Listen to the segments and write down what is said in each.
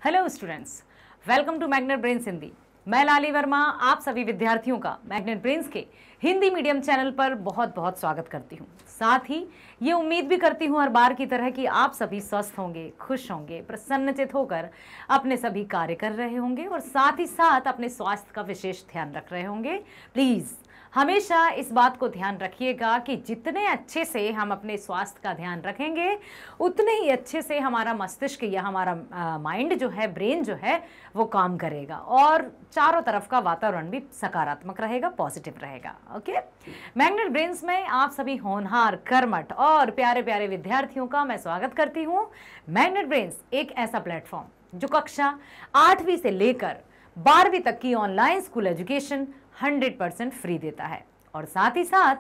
Hello students, welcome to magnet brains Hindi. मैं लाली वर्मा आप सभी विद्यार्थियों का मैग्नेट ब्रेन्स के हिंदी मीडियम चैनल पर बहुत बहुत स्वागत करती हूँ। साथ ही ये उम्मीद भी करती हूँ हर बार की तरह कि आप सभी स्वस्थ होंगे, खुश होंगे, प्रसन्नचित होकर अपने सभी कार्य कर रहे होंगे और साथ ही साथ अपने स्वास्थ्य का विशेष ध्यान रख रहे होंगे। प्लीज़ हमेशा इस बात को ध्यान रखिएगा कि जितने अच्छे से हम अपने स्वास्थ्य का ध्यान रखेंगे उतने ही अच्छे से हमारा मस्तिष्क या हमारा माइंड जो है, ब्रेन जो है वो काम करेगा और चारों तरफ का वातावरण भी सकारात्मक रहेगा, पॉजिटिव रहेगा। ओके, मैग्नेट ब्रेन्स में आप सभी होनहार, कर्मठ और प्यारे प्यारे विद्यार्थियों का मैं स्वागत करती हूँ। मैग्नेट ब्रेन्स एक ऐसा प्लेटफॉर्म जो कक्षा 8वीं से लेकर 12वीं तक की ऑनलाइन स्कूल एजुकेशन 100% फ्री देता है और साथ ही साथ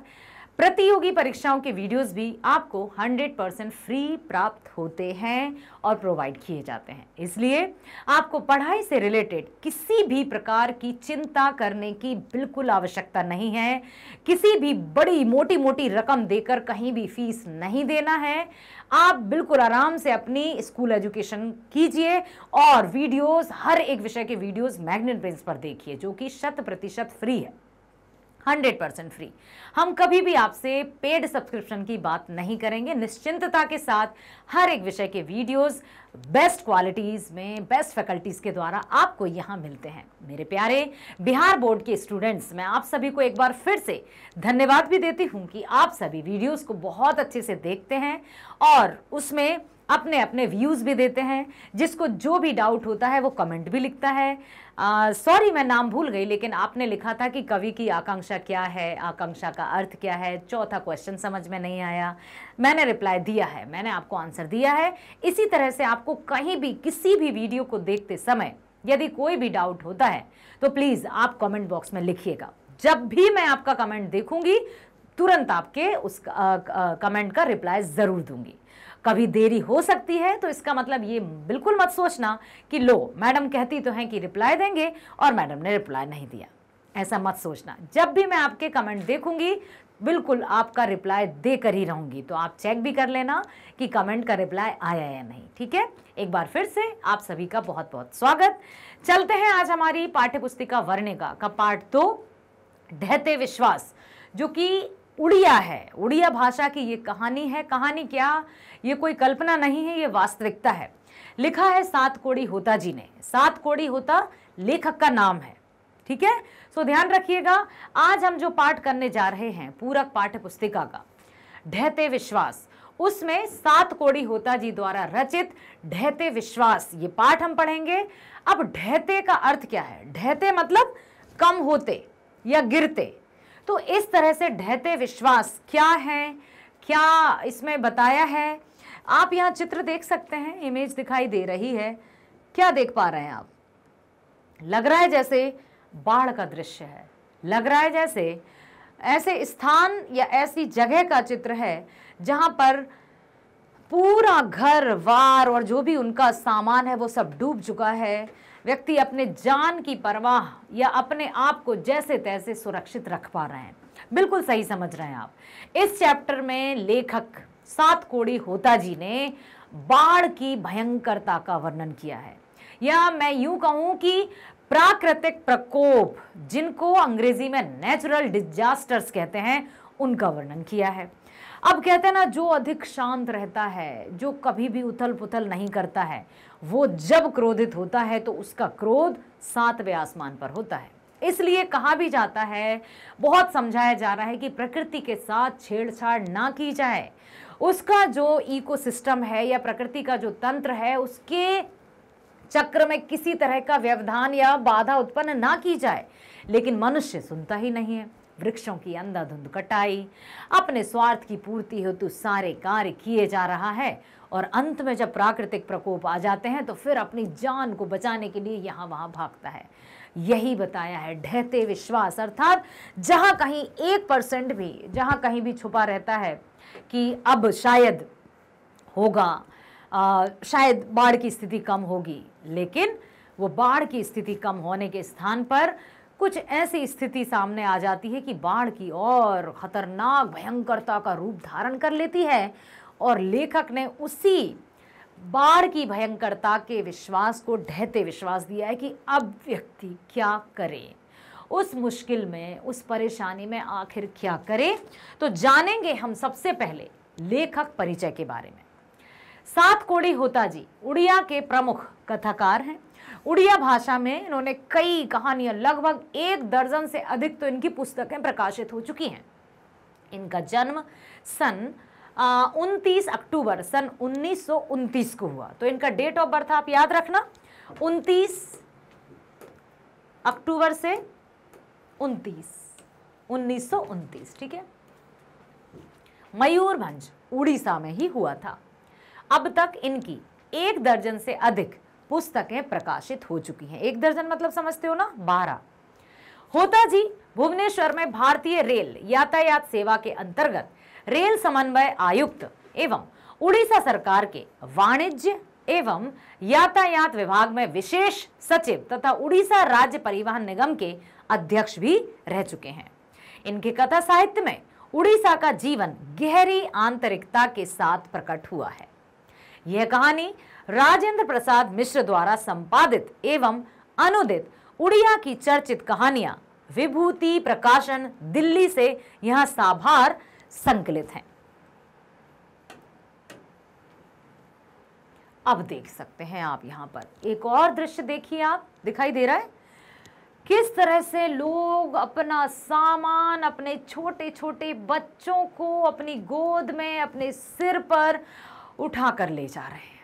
प्रतियोगी परीक्षाओं के वीडियोस भी आपको 100% फ्री प्राप्त होते हैं और प्रोवाइड किए जाते हैं। इसलिए आपको पढ़ाई से रिलेटेड किसी भी प्रकार की चिंता करने की बिल्कुल आवश्यकता नहीं है। किसी भी बड़ी मोटी मोटी रकम देकर कहीं भी फीस नहीं देना है। आप बिल्कुल आराम से अपनी स्कूल एजुकेशन कीजिए और वीडियोस, हर एक विषय के वीडियोस मैग्नेट ब्रेन्स पर देखिए, जो कि 100% फ्री है, 100% फ्री। हम कभी भी आपसे पेड सब्सक्रिप्शन की बात नहीं करेंगे। निश्चिंतता के साथ हर एक विषय के वीडियोस बेस्ट क्वालिटीज में, बेस्ट फैकल्टीज के द्वारा आपको यहां मिलते हैं। मेरे प्यारे बिहार बोर्ड के स्टूडेंट्स, मैं आप सभी को एक बार फिर से धन्यवाद भी देती हूं कि आप सभी वीडियोस को बहुत अच्छे से देखते हैं और उसमें अपने अपने व्यूज़ भी देते हैं। जिसको जो भी डाउट होता है वो कमेंट भी लिखता है। सॉरी, मैं नाम भूल गई, लेकिन आपने लिखा था कि कवि की आकांक्षा क्या है, आकांक्षा का अर्थ क्या है, चौथा क्वेश्चन समझ में नहीं आया। मैंने रिप्लाई दिया है, मैंने आपको आंसर दिया है। इसी तरह से आपको कहीं भी किसी भी वीडियो को देखते समय यदि कोई भी डाउट होता है तो प्लीज़ आप कमेंट बॉक्स में लिखिएगा। जब भी मैं आपका कमेंट देखूंगी तुरंत आपके उस कमेंट का रिप्लाई ज़रूर दूंगी। कभी देरी हो सकती है तो इसका मतलब ये बिल्कुल मत सोचना कि लो मैडम कहती तो हैं कि रिप्लाई देंगे और मैडम ने रिप्लाई नहीं दिया, ऐसा मत सोचना। जब भी मैं आपके कमेंट देखूंगी बिल्कुल आपका रिप्लाई देकर ही रहूंगी, तो आप चेक भी कर लेना कि कमेंट का रिप्लाई आया या नहीं। ठीक है, एक बार फिर से आप सभी का बहुत बहुत स्वागत। चलते हैं आज हमारी पाठ्यपुस्तिका वर्णिका का पाठ 2, ढहते विश्वास, जो कि उड़िया है। उड़िया भाषा की ये कहानी है। कहानी क्या, ये कोई कल्पना नहीं है, ये वास्तविकता है। लिखा है सातकोड़ी होता जी ने। सातकोड़ी होता लेखक का नाम है। ठीक है, सो ध्यान रखिएगा। आज हम जो पाठ करने जा रहे हैं पूरक पाठ्य पुस्तिका का ढहते विश्वास, उसमें सातकोड़ी होता जी द्वारा रचित ढहते विश्वास ये पाठ हम पढ़ेंगे। अब ढहते का अर्थ क्या है? ढहते मतलब कम होते या गिरते। तो इस तरह से ढहते विश्वास क्या है, क्या इसमें बताया है, आप यहाँ चित्र देख सकते हैं, इमेज दिखाई दे रही है। क्या देख पा रहे हैं आप? लग रहा है जैसे बाढ़ का दृश्य है, लग रहा है जैसे ऐसे स्थान या ऐसी जगह का चित्र है जहां पर पूरा घर वार और जो भी उनका सामान है वो सब डूब चुका है। व्यक्ति अपने जान की परवाह या अपने आप को जैसे तैसे सुरक्षित रख पा रहे हैं। बिल्कुल सही समझ रहे हैं आप। इस चैप्टर में लेखक सातकोड़ी होता जी ने बाढ़ की भयंकरता का वर्णन किया है, या मैं यूं कहूं कि प्राकृतिक प्रकोप, जिनको अंग्रेजी में नेचुरल डिजास्टर्स कहते हैं, उनका वर्णन किया है। अब कहते हैं ना, जो अधिक शांत रहता है, जो कभी भी उथल पुथल नहीं करता है, वो जब क्रोधित होता है तो उसका क्रोध 7वें आसमान पर होता है। इसलिए कहा भी जाता है, बहुत समझाया जा रहा है कि प्रकृति के साथ छेड़छाड़ ना की जाए। उसका जो इकोसिस्टम है या प्रकृति का जो तंत्र है, उसके चक्र में किसी तरह का व्यवधान या बाधा उत्पन्न ना की जाए। लेकिन मनुष्य सुनता ही नहीं है। वृक्षों की अंधाधुंध कटाई, अपने स्वार्थ की पूर्ति हेतु सारे कार्य किए जा रहा है और अंत में जब प्राकृतिक प्रकोप आ जाते हैं तो फिर अपनी जान को बचाने के लिए यहाँ वहाँ भागता है। यही बताया है ढहते विश्वास, अर्थात जहाँ कहीं 1% भी, जहाँ कहीं भी छुपा रहता है कि अब शायद होगा, शायद बाढ़ की स्थिति कम होगी, लेकिन वो बाढ़ की स्थिति कम होने के स्थान पर कुछ ऐसी स्थिति सामने आ जाती है कि बाढ़ की और खतरनाक भयंकरता का रूप धारण कर लेती है। और लेखक ने उसी बाढ़ की भयंकरता के विश्वास को ढहते विश्वास दिया है कि अब व्यक्ति क्या करे, उस मुश्किल में, उस परेशानी में आखिर क्या करे। तो जानेंगे हम सबसे पहले लेखक परिचय के बारे में। सात कोड़ी होता जी उड़िया के प्रमुख कथाकार हैं। उड़िया भाषा में इन्होंने कई कहानियां, लगभग 1 दर्जन से अधिक तो इनकी पुस्तकें प्रकाशित हो चुकी हैं। इनका जन्म सन 29 अक्टूबर सन 1929 को हुआ। तो इनका डेट ऑफ बर्थ आप याद रखना, 29 अक्टूबर से 1929, ठीक है। मयूरभंज उड़ीसा में ही हुआ था। अब तक इनकी 1 दर्जन से अधिक पुस्तकें प्रकाशित हो चुकी हैं। 1 दर्जन मतलब समझते हो ना, 12। होता जी भुवनेश्वर में भारतीय रेल यातायात सेवा के अंतर्गत रेल समन्वय आयुक्त एवं उड़ीसा सरकार के वाणिज्य एवं यातायात विभाग में विशेष सचिव तथा उड़ीसा राज्य परिवहन निगम के अध्यक्ष भी रह चुके हैं। इनके कथा साहित्य में उड़ीसा का जीवन गहरी आंतरिकता के साथ प्रकट हुआ है। यह कहानी राजेंद्र प्रसाद मिश्र द्वारा संपादित एवं अनुदित उड़िया की चर्चित कहानियां विभूति प्रकाशन दिल्ली से यहां साभार संकलित हैं। अब देख सकते हैं आप यहां पर एक और दृश्य देखिए, आप दिखाई दे रहा है किस तरह से लोग अपना सामान, अपने छोटे छोटे बच्चों को अपनी गोद में, अपने सिर पर उठा कर ले जा रहे हैं।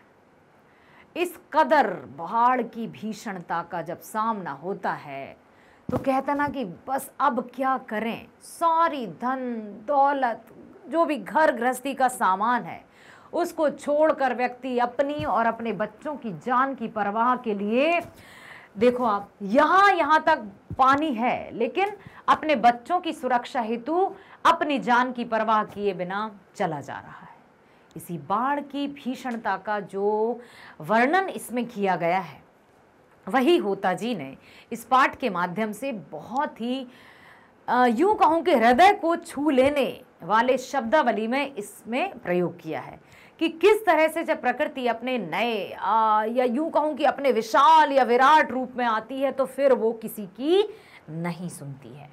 इस कदर बाढ़ की भीषणता का जब सामना होता है तो कहता ना कि बस अब क्या करें, सारी धन दौलत, जो भी घर गृहस्थी का सामान है, उसको छोड़कर व्यक्ति अपनी और अपने बच्चों की जान की परवाह के लिए, देखो आप यहाँ तक पानी है, लेकिन अपने बच्चों की सुरक्षा हेतु अपनी जान की परवाह किए बिना चला जा रहा है। इसी बाढ़ की भीषणता का जो वर्णन इसमें किया गया है, वही होता जी ने इस पाठ के माध्यम से बहुत ही यूं कहूं कि हृदय को छू लेने वाले शब्दावली में इसमें प्रयोग किया है कि किस तरह से जब प्रकृति अपने नए या यूं कहूं कि अपने विशाल या विराट रूप में आती है तो फिर वो किसी की नहीं सुनती है।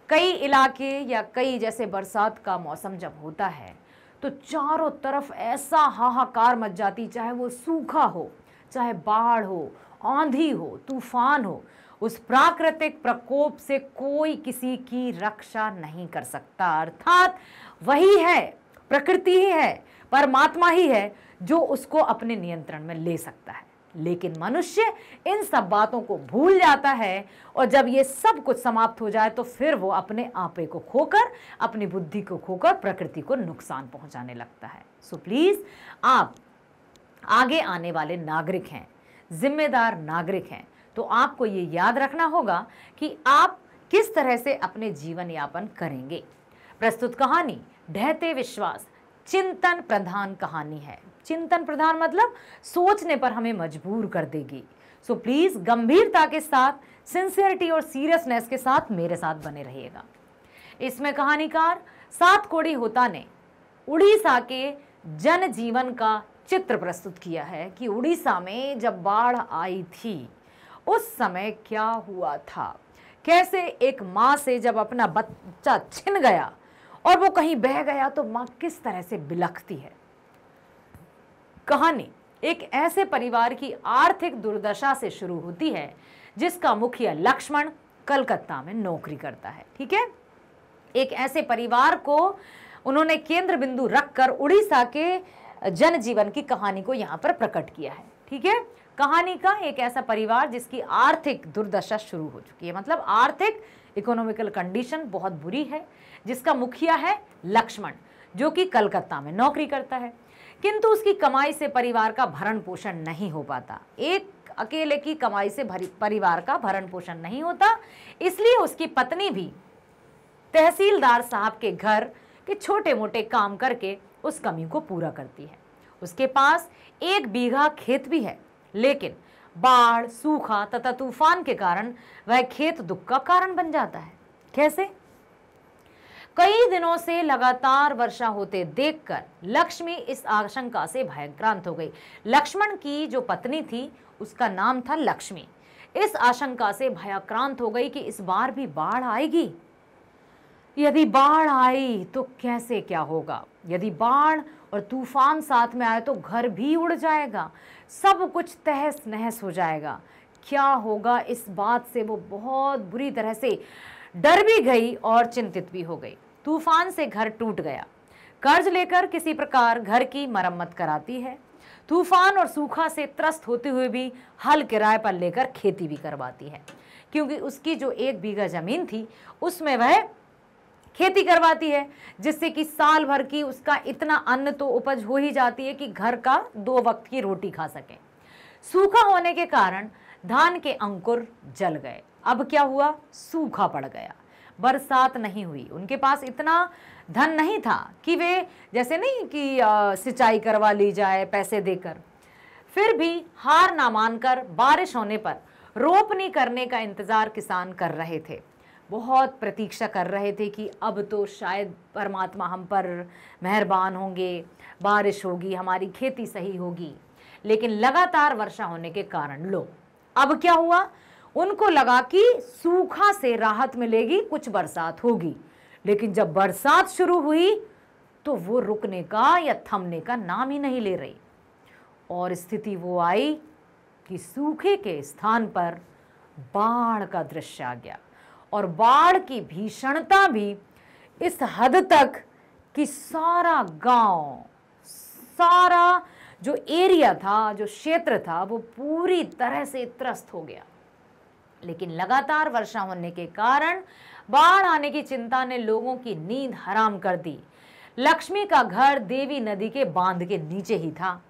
कई इलाके या कई जैसे बरसात का मौसम जब होता है तो चारों तरफ ऐसा हाहाकार मच जाती, चाहे वो सूखा हो, चाहे बाढ़ हो, आंधी हो, तूफान हो, उस प्राकृतिक प्रकोप से कोई किसी की रक्षा नहीं कर सकता। अर्थात वही है, प्रकृति ही है, परमात्मा ही है जो उसको अपने नियंत्रण में ले सकता है। लेकिन मनुष्य इन सब बातों को भूल जाता है और जब ये सब कुछ समाप्त हो जाए तो फिर वो अपने आपे को खोकर, अपनी बुद्धि को खोकर प्रकृति को नुकसान पहुंचाने लगता है। सो प्लीज, आप आगे आने वाले नागरिक हैं, जिम्मेदार नागरिक हैं, तो आपको ये याद रखना होगा कि आप किस तरह से अपने जीवन यापन करेंगे। प्रस्तुत कहानी ढहते विश्वास चिंतन प्रधान कहानी है। चिंतन प्रधान मतलब सोचने पर हमें मजबूर कर देगी। सो प्लीज गंभीरता के साथ, सिंसियरिटी और सीरियसनेस के साथ मेरे साथ बने रहिएगा। इसमें कहानीकार सात कोड़ी होता ने उड़ीसा के जनजीवन का चित्र प्रस्तुत किया है कि उड़ीसा में जब बाढ़ आई थी उस समय क्या हुआ था, कैसे एक माँ से जब अपना बच्चा छिन गया और वो कहीं बह गया तो माँ किस तरह से बिलखती है। कहानी एक ऐसे परिवार की आर्थिक दुर्दशा से शुरू होती है जिसका मुखिया लक्ष्मण कलकत्ता में नौकरी करता है। ठीक है, एक ऐसे परिवार को उन्होंने केंद्र बिंदु रखकर उड़ीसा के जनजीवन की कहानी को यहाँ पर प्रकट किया है। ठीक है, कहानी का एक ऐसा परिवार जिसकी आर्थिक दुर्दशा शुरू हो चुकी है, मतलब आर्थिक इकोनॉमिकल कंडीशन बहुत बुरी है, जिसका मुखिया है लक्ष्मण जो कि कलकत्ता में नौकरी करता है, किंतु उसकी कमाई से परिवार का भरण पोषण नहीं हो पाता। एक अकेले की कमाई से परिवार का भरण पोषण नहीं होता, इसलिए उसकी पत्नी भी तहसीलदार साहब के घर के छोटे मोटे काम करके उस कमी को पूरा करती है। उसके पास 1 बीघा खेत भी है, लेकिन बाढ़, सूखा तथा तूफान के कारण वह खेत दुख का कारण बन जाता है। कैसे? कई दिनों से लगातार वर्षा होते देखकर लक्ष्मी इस आशंका से भयभ्रांत हो गई। लक्ष्मण की जो पत्नी थी उसका नाम था लक्ष्मी। इस आशंका से भयभ्रांत हो गई कि इस बार भी बाढ़ आएगी। यदि बाढ़ आई तो कैसे क्या होगा? यदि बाढ़ और तूफान साथ में आए तो घर भी उड़ जाएगा, सब कुछ तहस नहस हो जाएगा। क्या होगा? इस बात से वो बहुत बुरी तरह से डर भी गई और चिंतित भी हो गई। तूफान से घर टूट गया। कर्ज लेकर किसी प्रकार घर की मरम्मत कराती है। तूफान और सूखा से त्रस्त होते हुए भी हल किराए पर लेकर खेती भी करवाती है, क्योंकि उसकी जो 1 बीघा जमीन थी उसमें वह खेती करवाती है, जिससे कि साल भर की उसका इतना अन्न तो उपज हो ही जाती है कि घर का 2 वक्त की रोटी खा सके। सूखा होने के कारण धान के अंकुर जल गए। अब क्या हुआ? सूखा पड़ गया, बरसात नहीं हुई। उनके पास इतना धन नहीं था कि वे जैसे नहीं कि सिंचाई करवा ली जाए पैसे देकर। फिर भी हार ना मानकर बारिश होने पर रोपनी करने का इंतजार किसान कर रहे थे। बहुत प्रतीक्षा कर रहे थे कि अब तो शायद परमात्मा हम पर मेहरबान होंगे, बारिश होगी, हमारी खेती सही होगी। लेकिन लगातार वर्षा होने के कारण लो अब क्या हुआ? उनको लगा कि सूखा से राहत मिलेगी, कुछ बरसात होगी। लेकिन जब बरसात शुरू हुई तो वो रुकने का या थमने का नाम ही नहीं ले रही, और स्थिति वो आई कि सूखे के स्थान पर बाढ़ का दृश्य आ गया। और बाढ़ की भीषणता भी इस हद तक कि सारा गांव, सारा जो एरिया था, जो क्षेत्र था, वो पूरी तरह से त्रस्त हो गया। लेकिन लगातार वर्षा होने के कारण बाढ़ आने की चिंता ने लोगों की नींद हराम कर दी। लक्ष्मी का घर देवी नदी के बांध के नीचे ही था।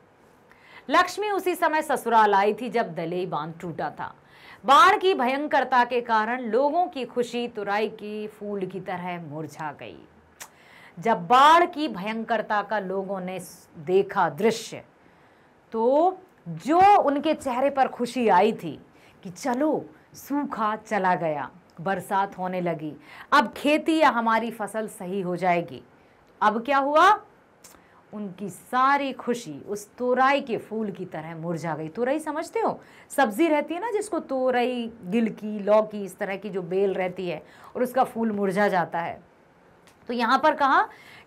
लक्ष्मी उसी समय ससुराल आई थी जब दलेई बांध टूटा था। बाढ़ की भयंकरता के कारण लोगों की खुशी तुराई की फूल की तरह मुरझा गई। जब बाढ़ की भयंकरता का लोगों ने देखा दृश्य, तो जो उनके चेहरे पर खुशी आई थी कि चलो सूखा चला गया, बरसात होने लगी, अब खेती या हमारी फसल सही हो जाएगी। अब क्या हुआ? उनकी सारी खुशी उस तोरई के फूल की तरह मुरझा गई। तोरई समझते हो? सब्जी रहती है ना, जिसको तोरई, गिलकी, लौकी, इस तरह की जो बेल रहती है और उसका फूल मुरझा जाता है। तो यहाँ पर कहा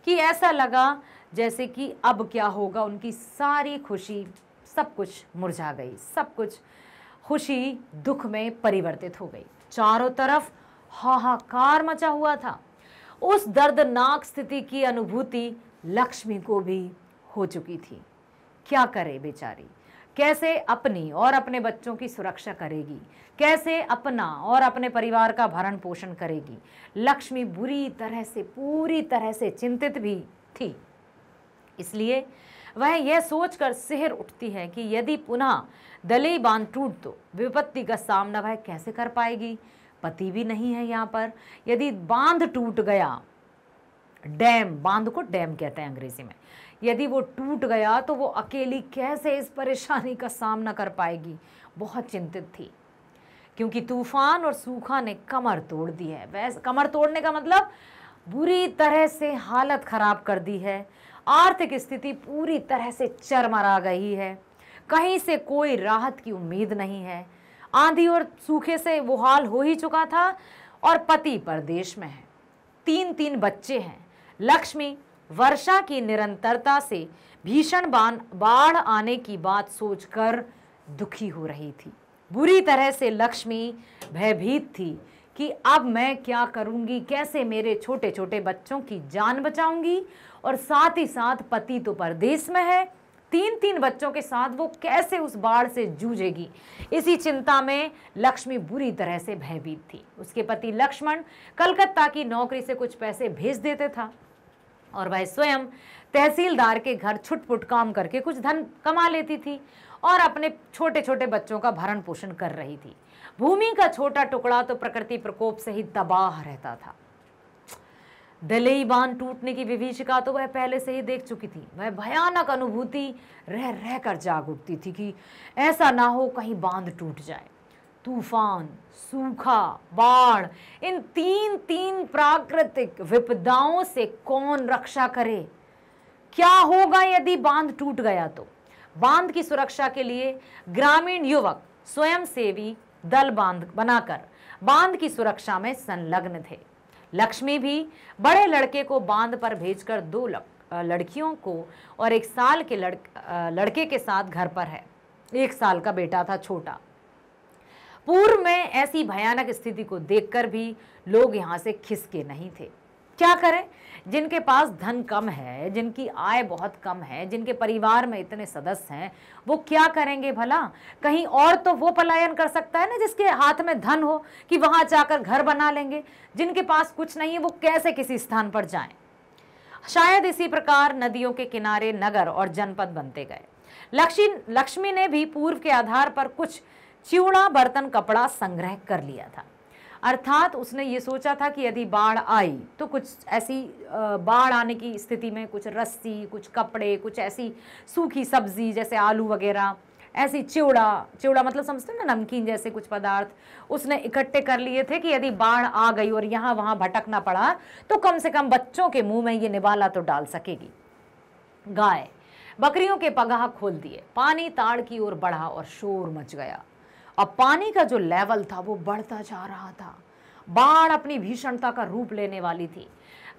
कि ऐसा लगा जैसे कि अब क्या होगा? उनकी सारी खुशी, सब कुछ मुरझा गई, सब कुछ खुशी दुख में परिवर्तित हो गई। चारों तरफ हाहाकार मचा हुआ था। उस दर्दनाक स्थिति की अनुभूति लक्ष्मी को भी हो चुकी थी। क्या करे बेचारी? कैसे अपनी और अपने बच्चों की सुरक्षा करेगी? कैसे अपना और अपने परिवार का भरण पोषण करेगी? लक्ष्मी बुरी तरह से, पूरी तरह से चिंतित भी थी। इसलिए वह यह सोचकर सिहर उठती है कि यदि पुनः दलेई बांध टूट तो विपत्ति का सामना वह कैसे कर पाएगी? पति भी नहीं है यहाँ पर। यदि बांध टूट गया, डैम, बांध को डैम कहते हैं अंग्रेजी में, यदि वो टूट गया तो वो अकेली कैसे इस परेशानी का सामना कर पाएगी? बहुत चिंतित थी, क्योंकि तूफान और सूखा ने कमर तोड़ दी है। वैसे कमर तोड़ने का मतलब बुरी तरह से हालत खराब कर दी है। आर्थिक स्थिति पूरी तरह से चरमरा गई है। कहीं से कोई राहत की उम्मीद नहीं है। आंधी और सूखे से वो हाल हो ही चुका था, और पति परदेश में है। 3 बच्चे हैं। लक्ष्मी वर्षा की निरंतरता से भीषण बाढ़ आने की बात सोचकर दुखी हो रही थी। बुरी तरह से लक्ष्मी भयभीत थी कि अब मैं क्या करूंगी, कैसे मेरे छोटे छोटे बच्चों की जान बचाऊंगी, और साथ ही साथ पति तो परदेश में है। 3 बच्चों के साथ वो कैसे उस बाढ़ से जूझेगी? इसी चिंता में लक्ष्मी बुरी तरह से भयभीत थी। उसके पति लक्ष्मण कलकत्ता की नौकरी से कुछ पैसे भेज देते था, और वह स्वयं तहसीलदार के घर छुटपुट काम करके कुछ धन कमा लेती थी और अपने छोटे छोटे बच्चों का भरण पोषण कर रही थी। भूमि का छोटा टुकड़ा तो प्रकृति प्रकोप से ही तबाह रहता था। दलेई बांध टूटने की विभीषिका तो वह पहले से ही देख चुकी थी। वह भयानक अनुभूति रह रहकर जाग उठती थी कि ऐसा ना हो कहीं बांध टूट जाए। तूफान, सूखा, बाढ़, इन तीन तीन प्राकृतिक विपदाओं से कौन रक्षा करे? क्या होगा यदि बांध टूट गया तो? बांध की सुरक्षा के लिए ग्रामीण युवक स्वयंसेवी दल बनाकर बांध की सुरक्षा में संलग्न थे। लक्ष्मी भी बड़े लड़के को बांध पर भेजकर 2 लड़कियों को और 1 साल के लड़के के साथ घर पर है। 1 साल का बेटा था, छोटा। पूर्व में ऐसी भयानक स्थिति को देखकर भी लोग यहां से खिसके नहीं थे। क्या करें? जिनके पास धन कम है, जिनकी आय बहुत कम है, जिनके परिवार में इतने सदस्य हैं, वो क्या करेंगे भला? कहीं और तो वो पलायन कर सकता है ना, जिसके हाथ में धन हो कि वहां जाकर घर बना लेंगे। जिनके पास कुछ नहीं है वो कैसे किसी स्थान पर जाएं? शायद इसी प्रकार नदियों के किनारे नगर और जनपद बनते गए। लक्ष्मी ने भी पूर्व के आधार पर कुछ चिवड़ा, बर्तन, कपड़ा संग्रह कर लिया था। अर्थात उसने ये सोचा था कि यदि बाढ़ आई तो कुछ ऐसी बाढ़ आने की स्थिति में कुछ रस्सी, कुछ कपड़े, कुछ ऐसी सूखी सब्जी जैसे आलू वगैरह, ऐसी चिवड़ा मतलब समझते हैं ना, नमकीन जैसे कुछ पदार्थ उसने इकट्ठे कर लिए थे कि यदि बाढ़ आ गई और यहाँ वहाँ भटकना पड़ा तो कम से कम बच्चों के मुंह में ये निवाला तो डाल सकेगी। गाय बकरियों के पगाह खोल दिए। पानी ताड़ की ओर बढ़ा और शोर मच गया। अब पानी का जो लेवल था वो बढ़ता जा रहा था। बाढ़ अपनी भीषणता का रूप लेने वाली थी।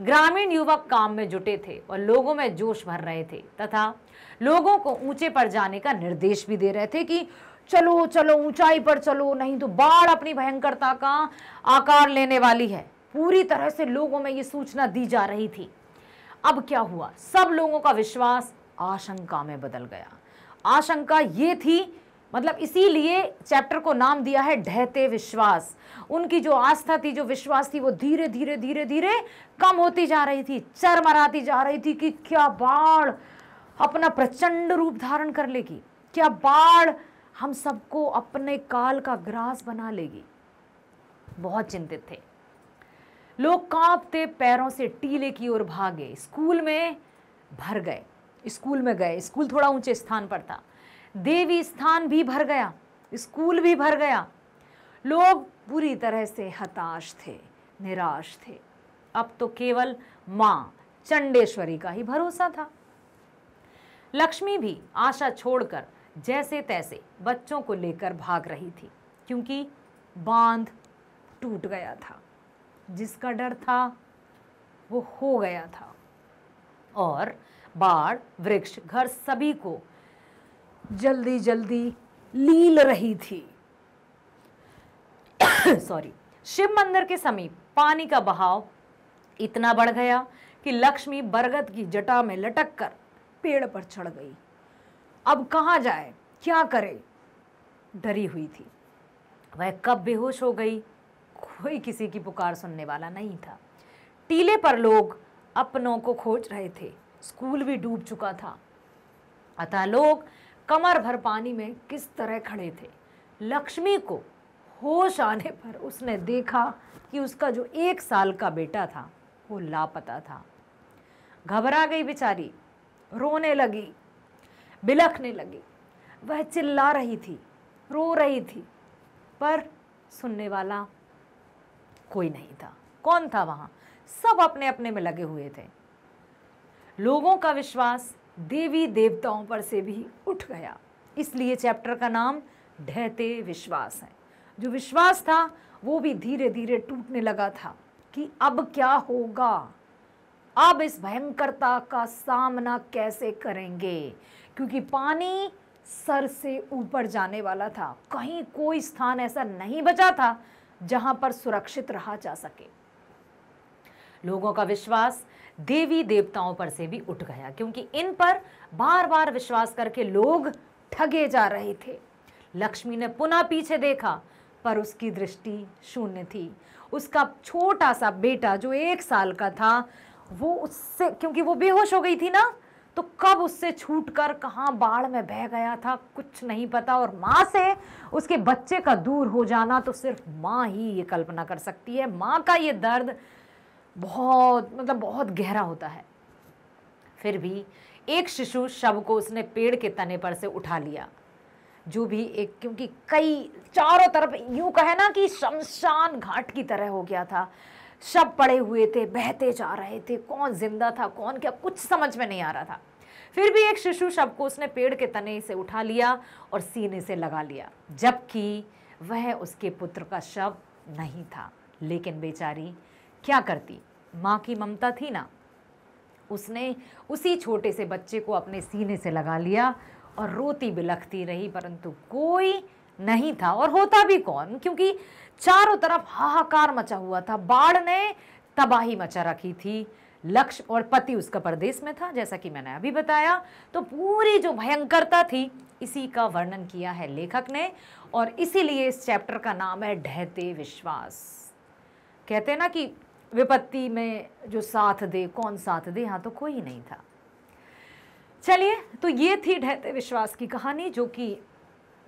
ग्रामीण युवक काम में जुटे थे और लोगों में जोश भर रहे थे तथा लोगों को ऊंचे पर जाने का निर्देश भी दे रहे थे कि चलो चलो ऊंचाई पर चलो, नहीं तो बाढ़ अपनी भयंकरता का आकार लेने वाली है। पूरी तरह से लोगों में ये सूचना दी जा रही थी। अब क्या हुआ? सब लोगों का विश्वास आशंका में बदल गया। आशंका ये थी, मतलब इसीलिए चैप्टर को नाम दिया है ढहते विश्वास। उनकी जो आस्था थी, जो विश्वास थी, वो धीरे धीरे धीरे धीरे कम होती जा रही थी, चरमराती जा रही थी कि क्या बाढ़ अपना प्रचंड रूप धारण कर लेगी, क्या बाढ़ हम सबको अपने काल का ग्रास बना लेगी। बहुत चिंतित थे लोग। कांपते पैरों से टीले की ओर भागे। स्कूल में गए। स्कूल थोड़ा ऊंचे स्थान पर था। देवी स्थान भी भर गया, स्कूल भी भर गया। लोग पूरी तरह से हताश थे, निराश थे। अब तो केवल मां चंडेश्वरी का ही भरोसा था। लक्ष्मी भी आशा छोड़कर जैसे तैसे बच्चों को लेकर भाग रही थी, क्योंकि बांध टूट गया था। जिसका डर था वो हो गया था और बाढ़, वृक्ष, घर सभी को जल्दी जल्दी लील रही थी। सॉरी। शिव मंदिर के समीप पानी का बहाव इतना बढ़ गया कि लक्ष्मी बरगद की जटा में लटक कर पेड़ पर चढ़ गई। अब कहाँ जाए, क्या करे? डरी हुई थी। वह कब बेहोश हो गई, कोई किसी की पुकार सुनने वाला नहीं था। टीले पर लोग अपनों को खोज रहे थे। स्कूल भी डूब चुका था। अतः लोग कमर भर पानी में किस तरह खड़े थे। लक्ष्मी को होश आने पर उसने देखा कि उसका जो 1 साल का बेटा था वो लापता था। घबरा गई बेचारी, रोने लगी, बिलखने लगी। वह चिल्ला रही थी, रो रही थी, पर सुनने वाला कोई नहीं था। कौन था वहां? सब अपने अपने में लगे हुए थे। लोगों का विश्वास देवी देवताओं पर से भी उठ गया। इसलिए चैप्टर का नाम ढहते विश्वास है। जो विश्वास था वो भी धीरे धीरे टूटने लगा था कि अब क्या होगा, अब इस भयंकरता का सामना कैसे करेंगे, क्योंकि पानी सर से ऊपर जाने वाला था। कहीं कोई स्थान ऐसा नहीं बचा था जहां पर सुरक्षित रहा जा सके। लोगों का विश्वास देवी देवताओं पर से भी उठ गया, क्योंकि इन पर बार बार विश्वास करके लोग ठगे जा रहे थे। लक्ष्मी ने पुनः पीछे देखा, पर उसकी दृष्टि शून्य थी। उसका छोटा सा बेटा जो 1 साल का था, वो उससे, क्योंकि वो बेहोश हो गई थी ना, तो कब उससे छूटकर कहाँ बाढ़ में बह गया था कुछ नहीं पता। और माँ से उसके बच्चे का दूर हो जाना तो सिर्फ माँ ही ये कल्पना कर सकती है। माँ का ये दर्द बहुत गहरा होता है। फिर भी एक शिशु शव को उसने पेड़ के तने पर से उठा लिया। जो भी एक, क्योंकि कई चारों तरफ यूं कहे ना कि शमशान घाट की तरह हो गया था। शव पड़े हुए थे, बहते जा रहे थे, कौन जिंदा था कौन क्या कुछ समझ में नहीं आ रहा था। फिर भी एक शिशु शव को उसने पेड़ के तने से उठा लिया और सीने से लगा लिया, जबकि वह उसके पुत्र का शव नहीं था। लेकिन बेचारी क्या करती, माँ की ममता थी ना, उसने उसी छोटे से बच्चे को अपने सीने से लगा लिया और रोती बिलखती रही, परंतु कोई नहीं था। और होता भी कौन, क्योंकि चारों तरफ हाहाकार मचा हुआ था, बाढ़ ने तबाही मचा रखी थी। लक्ष्य और पति उसका परदेश में था, जैसा कि मैंने अभी बताया। तो पूरी जो भयंकरता थी, इसी का वर्णन किया है लेखक ने, और इसीलिए इस चैप्टर का नाम है ढहते विश्वास। कहते हैं ना कि विपत्ति में जो साथ दे, कौन साथ दे, यहाँ तो कोई ही नहीं था। चलिए, तो ये थी ढहते विश्वास की कहानी, जो कि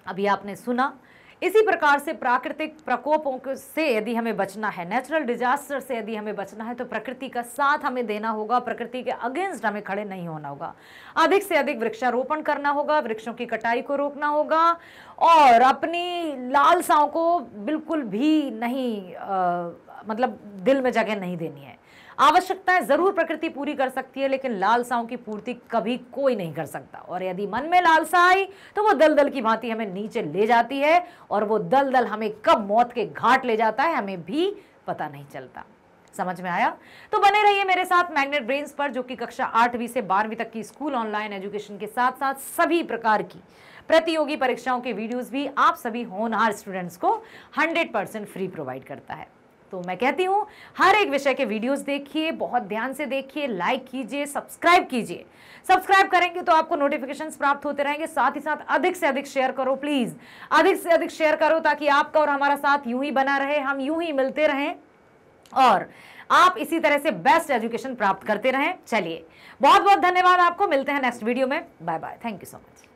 अभी आपने सुना। इसी प्रकार से प्राकृतिक प्रकोपों से यदि हमें बचना है, नेचुरल डिजास्टर से यदि हमें बचना है, तो प्रकृति का साथ हमें देना होगा, प्रकृति के अगेंस्ट हमें खड़े नहीं होना होगा। अधिक से अधिक वृक्षारोपण करना होगा, वृक्षों की कटाई को रोकना होगा, और अपनी लालसाओं को बिल्कुल भी नहीं मतलब दिल में जगह नहीं देनी है। आवश्यकताएं जरूर प्रकृति पूरी कर सकती है, लेकिन लालसाओं की पूर्ति कभी कोई नहीं कर सकता। और यदि मन में लालसा आई तो वो दलदल की भांति हमें नीचे ले जाती है, और वो दलदल हमें कब मौत के घाट ले जाता है हमें भी पता नहीं चलता। समझ में आया? तो बने रहिए मेरे साथ मैग्नेट ब्रेन्स पर, जो कि कक्षा 8वीं से 12वीं तक की स्कूल ऑनलाइन एजुकेशन के साथ साथ सभी प्रकार की प्रतियोगी परीक्षाओं के वीडियोस भी आप सभी होनहार स्टूडेंट्स को 100% फ्री प्रोवाइड करता है। तो मैं कहती हूं, हर एक विषय के वीडियोस देखिए, बहुत ध्यान से देखिए, लाइक कीजिए, सब्सक्राइब कीजिए। सब्सक्राइब करेंगे तो आपको नोटिफिकेशंस प्राप्त होते रहेंगे। साथ ही साथ अधिक से अधिक शेयर करो, प्लीज अधिक से अधिक शेयर करो, ताकि आपका और हमारा साथ यूं ही बना रहे, हम यूं ही मिलते रहें और आप इसी तरह से बेस्ट एजुकेशन प्राप्त करते रहें। चलिए, बहुत बहुत धन्यवाद आपको, मिलते हैं नेक्स्ट वीडियो में। Bye bye, thank you so much.